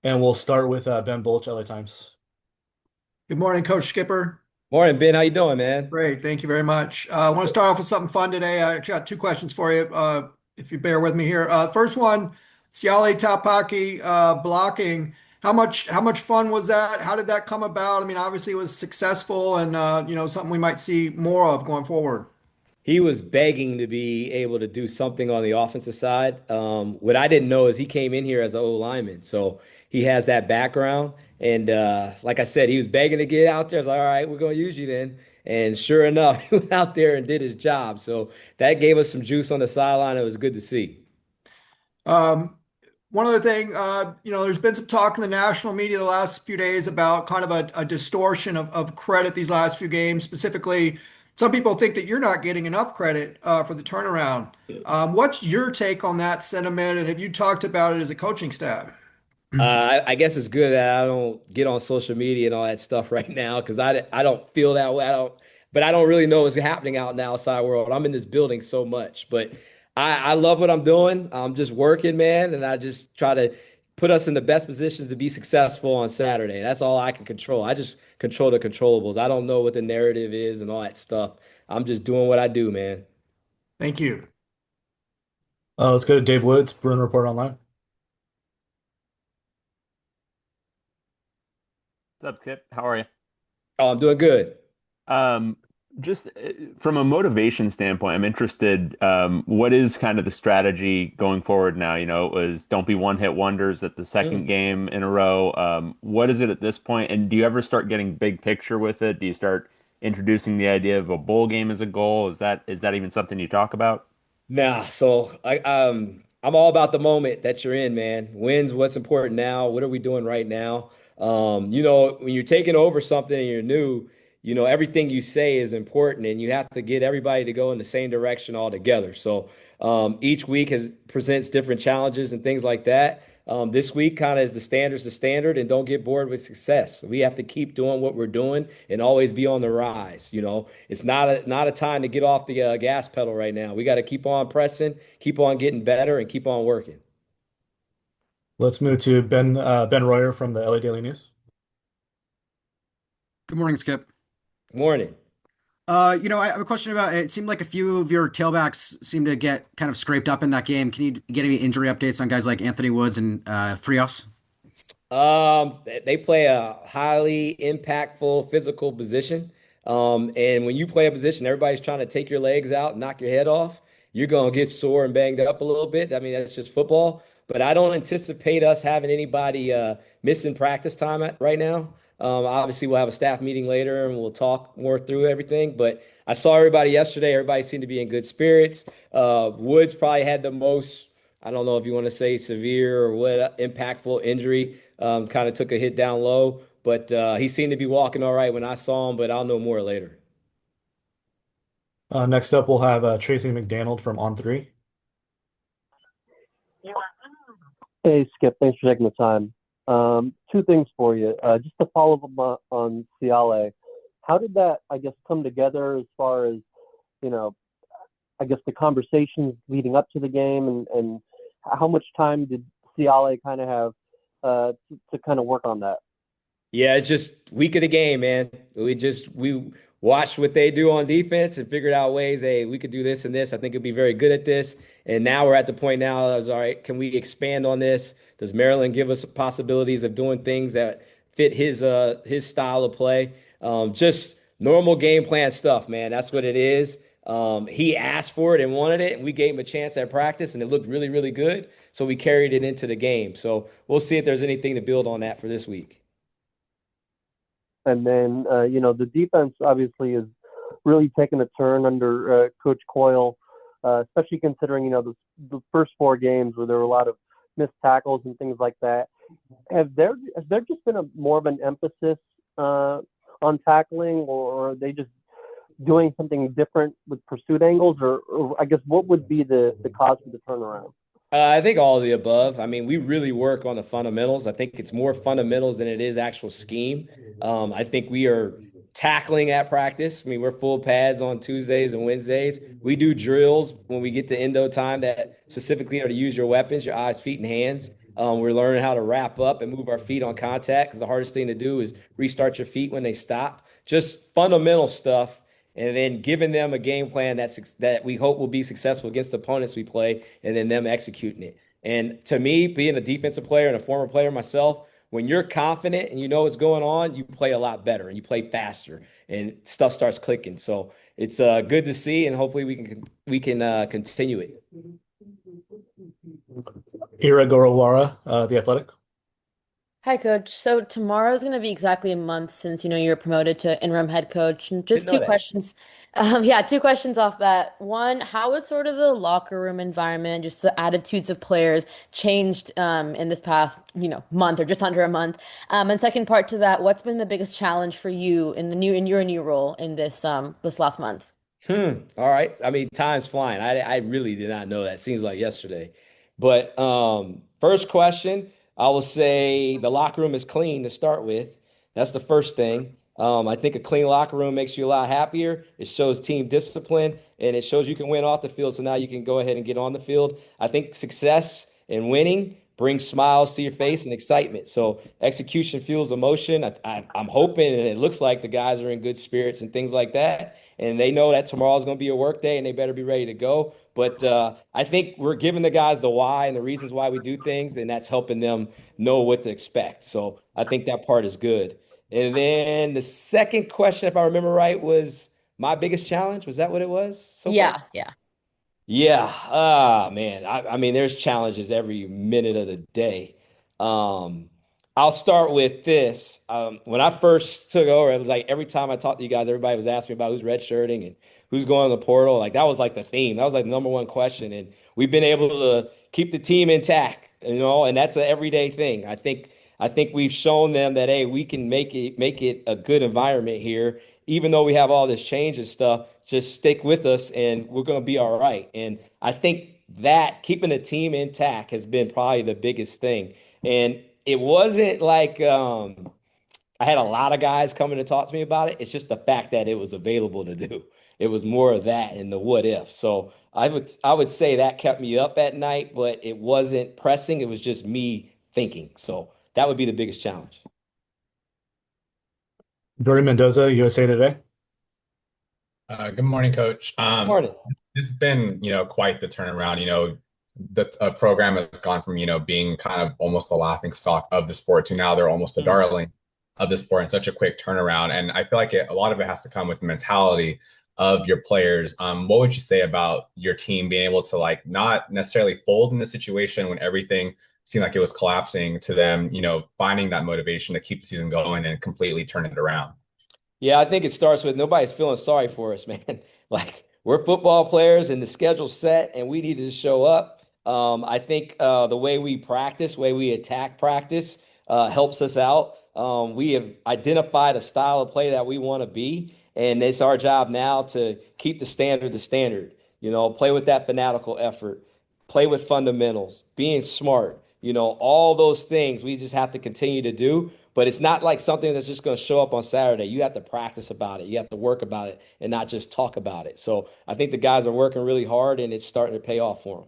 And we'll start with Ben Bulch, LA Times. Good morning, Coach Skipper. Morning, Ben. How you doing, man? Great, thank you very much. I want to start off with something fun today. I actually got two questions for you, if you bear with me here. First one, Ciale Tapaki blocking. How much fun was that? How did that come about? I mean, obviously it was successful and something we might see more of going forward. He was begging to be able to do something on the offensive side. What I didn't know is he came in here as an O lineman, so he has that background. And like I said, he was begging to get out there. I was like, all right, we're going to use you then. And sure enough, he went out there and did his job. So that gave us some juice on the sideline. It was good to see. Um, One other thing, there's been some talk in the national media the last few days about kind of a distortion of credit these last few games. Specifically, some people think that you're not getting enough credit for the turnaround. What's your take on that sentiment, and have you talked about it as a coaching staff? I guess it's good that I don't get on social media and all that stuff right now because I don't feel that way. But I don't really know what's happening out in the outside world. I'm in this building so much, but I love what I'm doing. I'm just working, man, and I just try to put us in the best positions to be successful on Saturday. That's all I can control. I just control the controllables. I don't know what the narrative is and all that stuff. I'm just doing what I do, man. Thank you. Let's go to Dave Woods, Bruin Report Online. What's up, Kip? How are you? Oh, I'm doing good. Um, just from a motivation standpoint, I'm interested. What is kind of the strategy going forward now? It was don't be one-hit wonders at the second game in a row. What is it at this point? And do you ever start getting big picture with it? Do you start introducing the idea of a bowl game as a goal? Is that even something you talk about? Nah, so I'm all about the moment that you're in, man. Wins, what's important now? What are we doing right now? When you're taking over something and you're new, everything you say is important and you have to get everybody to go in the same direction all together. So each week has presents different challenges and things like that. This week kind of is the standard, and don't get bored with success. We have to keep doing what we're doing and always be on the rise. It's not a time to get off the gas pedal right now. We got to keep on pressing, keep on getting better, and keep on working. Let's move to Ben Royer from the LA Daily News. Good morning, Skip. Morning. I have a question about it. Seemed like a few of your tailbacks seemed to get kind of scraped up in that game. Can you get any injury updates on guys like Anthony Woods and Frios? They play a highly impactful physical position. And when you play a position, everybody's trying to take your legs out, and knock your head off. You're gonna get sore and banged up a little bit. I mean, that's just football. But I don't anticipate us having anybody missing practice time right now. Obviously, we'll have a staff meeting later and we'll talk more through everything. But I saw everybody yesterday. Everybody seemed to be in good spirits. Woods probably had the most, I don't know if you want to say severe or what, impactful injury. Kind of took a hit down low, but he seemed to be walking all right when I saw him, but I'll know more later. Next up, we'll have Tracy McDonald from On Three. Hey, Skip, thanks for taking the time. Two things for you. Just to follow up on Ciale, how did that, I guess, come together as far as, you know, I guess the conversations leading up to the game and how much time did Ciale kind of have to kind of work on that? Yeah, it's just week of the game, man. We watched what they do on defense and figured out ways. Hey, we could do this and this. I think it'd be very good at this. And now we're at the point now. I was all right. Can we expand on this? Does Maryland give us possibilities of doing things that fit his style of play? Just normal game plan stuff, man. That's what it is. He asked for it and wanted it, and we gave him a chance at practice, and it looked really, really good. So we carried it into the game. So we'll see if there's anything to build on that for this week. And then, the defense obviously is really taking a turn under Coach Coyle, especially considering, the first four games where there were a lot of missed tackles and things like that. Has there just been more of an emphasis on tackling, or are they just doing something different with pursuit angles, or I guess what would be the cause for the turnaround? I think all of the above. I mean, we really work on the fundamentals. I think it's more fundamentals than it is actual scheme. I think we are tackling at practice. I mean, we're full pads on Tuesdays and Wednesdays. We do drills when we get to endo time that specifically are to use your weapons, your eyes, feet, and hands. We're learning how to wrap up and move our feet on contact because the hardest thing to do is restart your feet when they stop. Just fundamental stuff, and then giving them a game plan that we hope will be successful against the opponents we play, and then them executing it. And to me, being a defensive player and a former player myself, when you're confident and you know what's going on, you play a lot better and you play faster, and stuff starts clicking. So it's good to see, and hopefully we can continue it. Ira Gorawara, The Athletic. Hi, Coach. So tomorrow is going to be exactly a month since you were promoted to interim head coach. And Didn't just know two that. questions. Yeah, two questions off that. One, how has sort of the locker room environment, just the attitudes of players changed in this past, month or just under a month? And second part to that, what's been the biggest challenge for you in your new role in this last month? All right. I mean, time's flying. I really did not know that. Seems like yesterday. But first question, I will say the locker room is clean to start with. That's the first thing. I think a clean locker room makes you a lot happier. It shows team discipline and it shows you can win off the field. So now you can go ahead and get on the field. I think success and winning brings smiles to your face and excitement. So execution fuels emotion. I'm hoping and it looks like the guys are in good spirits and things like that. And they know that tomorrow's going to be a work day and they better be ready to go. But I think we're giving the guys the why and the reasons why we do things, and that's helping them know what to expect. So I think that part is good. And then the second question, if I remember right, was my biggest challenge. Was that what it was so far? Yeah, yeah. Yeah. Ah, man. I mean, there's challenges every minute of the day. Um, I'll start with this. When I first took over, it was like every time I talked to you guys, everybody was asking me about who's redshirting and who's going to the portal. Like that was like the theme. That was like the number one question. And we've been able to keep the team intact, and that's an everyday thing. I think we've shown them that hey, we can make it a good environment here, even though we have all this change and stuff. Just stick with us, and we're going to be all right. And I think that keeping the team intact has been probably the biggest thing. And it wasn't like I had a lot of guys coming to talk to me about it. It's just the fact that it was available to do. It was more of that and the what if. So I would say that kept me up at night, but it wasn't pressing. It was just me thinking. So that would be the biggest challenge. Jordan Mendoza, USA Today. Good morning, Coach. Morning. This has been, quite the turnaround. The program has gone from, being kind of almost the laughing stock of the sport to now they're almost a darling of the sport in such a quick turnaround. And I feel like a lot of it has to come with the mentality of your players. What would you say about your team being able to like not necessarily fold in the situation when everything seemed like it was collapsing to them, finding that motivation to keep the season going and completely turn it around? Yeah, I think it starts with nobody's feeling sorry for us, man. Like we're football players and the schedule's set and we need to show up. I think the way we practice, way we attack practice, helps us out. We have identified a style of play that we want to be, and it's our job now to keep the standard the standard. Play with that fanatical effort, play with fundamentals, being smart. All those things we just have to continue to do. But it's not like something that's just going to show up on Saturday. You have to practice about it. You have to work about it and not just talk about it. So I think the guys are working really hard and it's starting to pay off for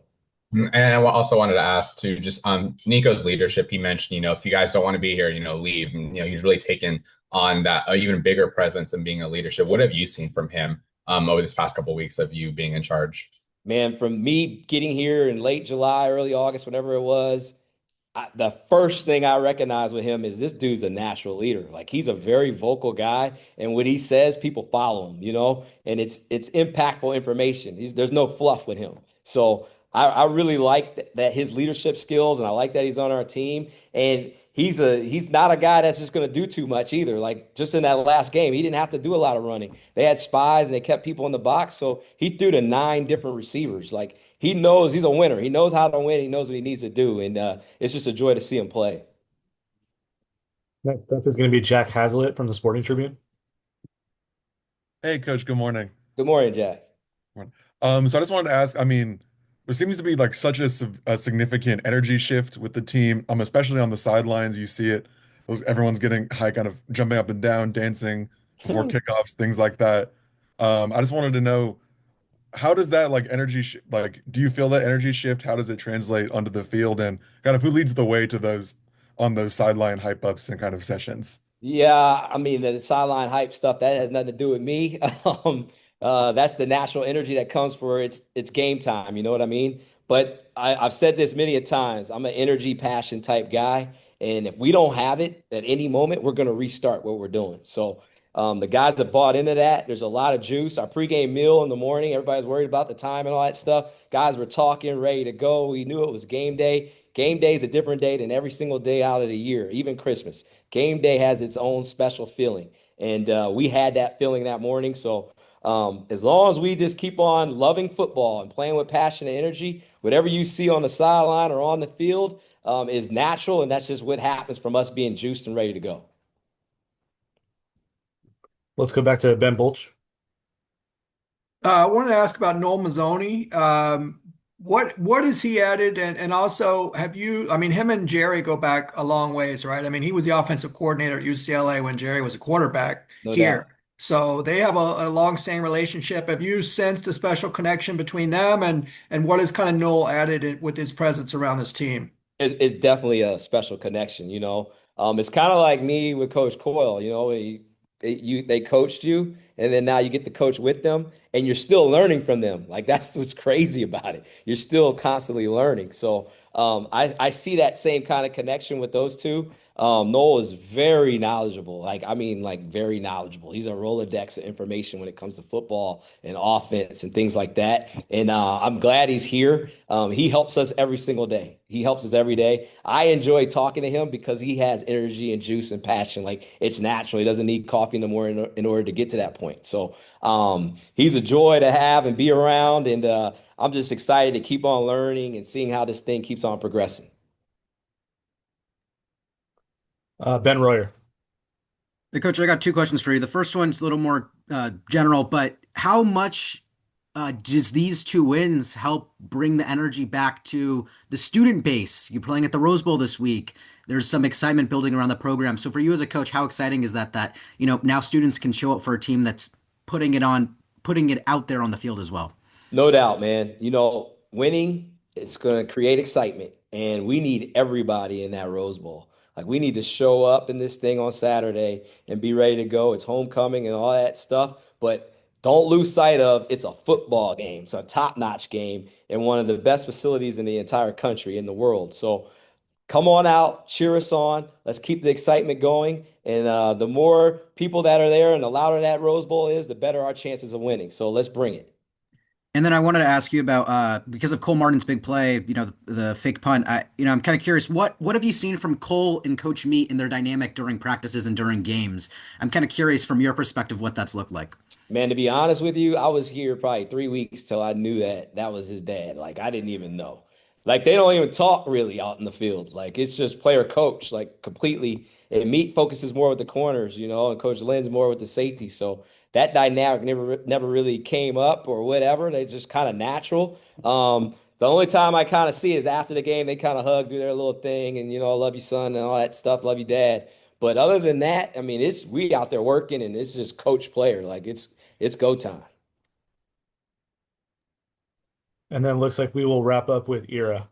them. And I also wanted to ask too, just Nico's leadership. He mentioned, if you guys don't want to be here, leave. And he's really taken on that even bigger presence and being a leadership. What have you seen from him over this past couple of weeks of you being in charge? Man, from me getting here in late July, early August, whatever it was, the first thing I recognize with him is this dude's a natural leader. Like he's a very vocal guy, and what he says, people follow him. And it's impactful information. There's no fluff with him. So I really like that his leadership skills, and I like that he's on our team. And he's not a guy that's just going to do too much either. Like just in that last game, he didn't have to do a lot of running. They had spies and they kept people in the box, so he threw to 9 different receivers. Like he knows he's a winner. He knows how to win. He knows what he needs to do, and it's just a joy to see him play. Next up is going to be Jack Hazlitt from the Sporting Tribune. Hey, Coach, good morning. Good morning, Jack. So I just wanted to ask, I mean, there seems to be like such a significant energy shift with the team, especially on the sidelines. You see it. Everyone's getting high, kind of jumping up and down, dancing before kickoffs, things like that. I just wanted to know how does that like energy sh like do you feel that energy shift? How does it translate onto the field and kind of who leads the way to those on those sideline hype ups and kind of sessions? Yeah, I mean the sideline hype stuff that has nothing to do with me. That's the natural energy that comes for it's game time. You know what I mean? But I've said this many a times. I'm an energy passion type guy, and if we don't have it at any moment, we're going to restart what we're doing. So the guys that bought into that, there's a lot of juice. Our pregame meal in the morning, everybody's worried about the time and all that stuff. Guys were talking, ready to go. We knew it was game day. Game day is a different day than every single day out of the year, even Christmas. Game day has its own special feeling, and we had that feeling that morning. So as long as we just keep on loving football and playing with passion and energy, whatever you see on the sideline or on the field is natural, and that's just what happens from us being juiced and ready to go. Let's go back to Ben Bolch. I wanted to ask about Noel Mazzoni. What has he added, and also have you? I mean, him and Jerry go back a long ways, right? I mean, he was the offensive coordinator at UCLA when Jerry was a quarterback No here, doubt. so they have a long-standing relationship. Have you sensed a special connection between them, and what has kind of Noel added with his presence around this team? It's definitely a special connection, you know. It's kind of like me with Coach Coyle, you know, they coached you, and then now you get to coach with them, and you're still learning from them. Like that's what's crazy about it. You're still constantly learning. So I see that same kind of connection with those two. Noel is very knowledgeable. Like I mean, like very knowledgeable. He's a Rolodex of information when it comes to football and offense and things like that. And I'm glad he's here. He helps us every single day. He helps us every day. I enjoy talking to him because he has energy and juice and passion. Like it's natural. He doesn't need coffee no more in order to get to that point. So he's a joy to have and be around. And I'm just excited to keep on learning and seeing how this thing keeps on progressing. Ben Royer. Hey, Coach, I got two questions for you. The first one's a little more general, but how much does these two wins help bring the energy back to the student base? You're playing at the Rose Bowl this week. There's some excitement building around the program. So for you as a coach, how exciting is that now students can show up for a team that's putting it out there on the field as well? No doubt, man. You know, winning it's going to create excitement, and we need everybody in that Rose Bowl. Like we need to show up in this thing on Saturday and be ready to go. It's homecoming and all that stuff, but don't lose sight of it's a football game. It's a top-notch game in one of the best facilities in the entire country in the world. So come on out, cheer us on. Let's keep the excitement going. And the more people that are there and the louder that Rose Bowl is, the better our chances of winning. So let's bring it. And then I wanted to ask you about because of Cole Martin's big play, the fake punt. I'm kind of curious what have you seen from Cole and Coach Meat in their dynamic during practices and during games? I'm kind of curious from your perspective what that's looked like. Man, to be honest with you, I was here probably 3 weeks till I knew that that was his dad. Like I didn't even know. Like they don't even talk really out in the field. Like it's just player coach, like completely. And Meat focuses more with the corners, you know, and Coach Lynn's more with the safety. So that dynamic never really came up or whatever. They just kind of natural. The only time I kind of see is after the game, they kind of hug, do their little thing, and you know, I love you, son, and all that stuff. Love you, dad. But other than that, I mean, it's we out there working, and it's just coach player. Like it's go time. And then looks like we will wrap up with Ira.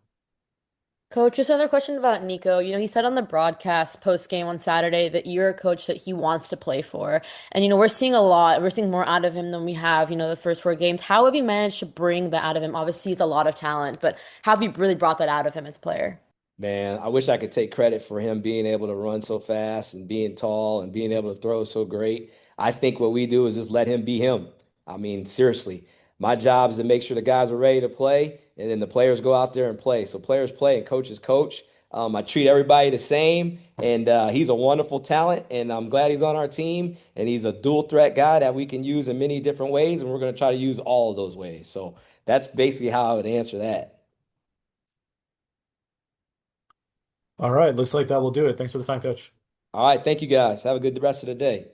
Coach, just another question about Nico. You know, he said on the broadcast post game on Saturday that you're a coach that he wants to play for. And, we're seeing more out of him than we have, the first four games. How have you managed to bring that out of him? Obviously, he's a lot of talent, but how have you really brought that out of him as a player? Man, I wish I could take credit for him being able to run so fast and being tall and being able to throw so great. I think what we do is just let him be him. I mean, seriously, my job is to make sure the guys are ready to play and then the players go out there and play. So players play and coaches coach. I treat everybody the same, and he's a wonderful talent, and I'm glad he's on our team. And he's a dual threat guy that we can use in many different ways, and we're going to try to use all of those ways. So that's basically how I would answer that. All right, looks like that will do it. Thanks for the time, Coach. All right, thank you guys. Have a good rest of the day.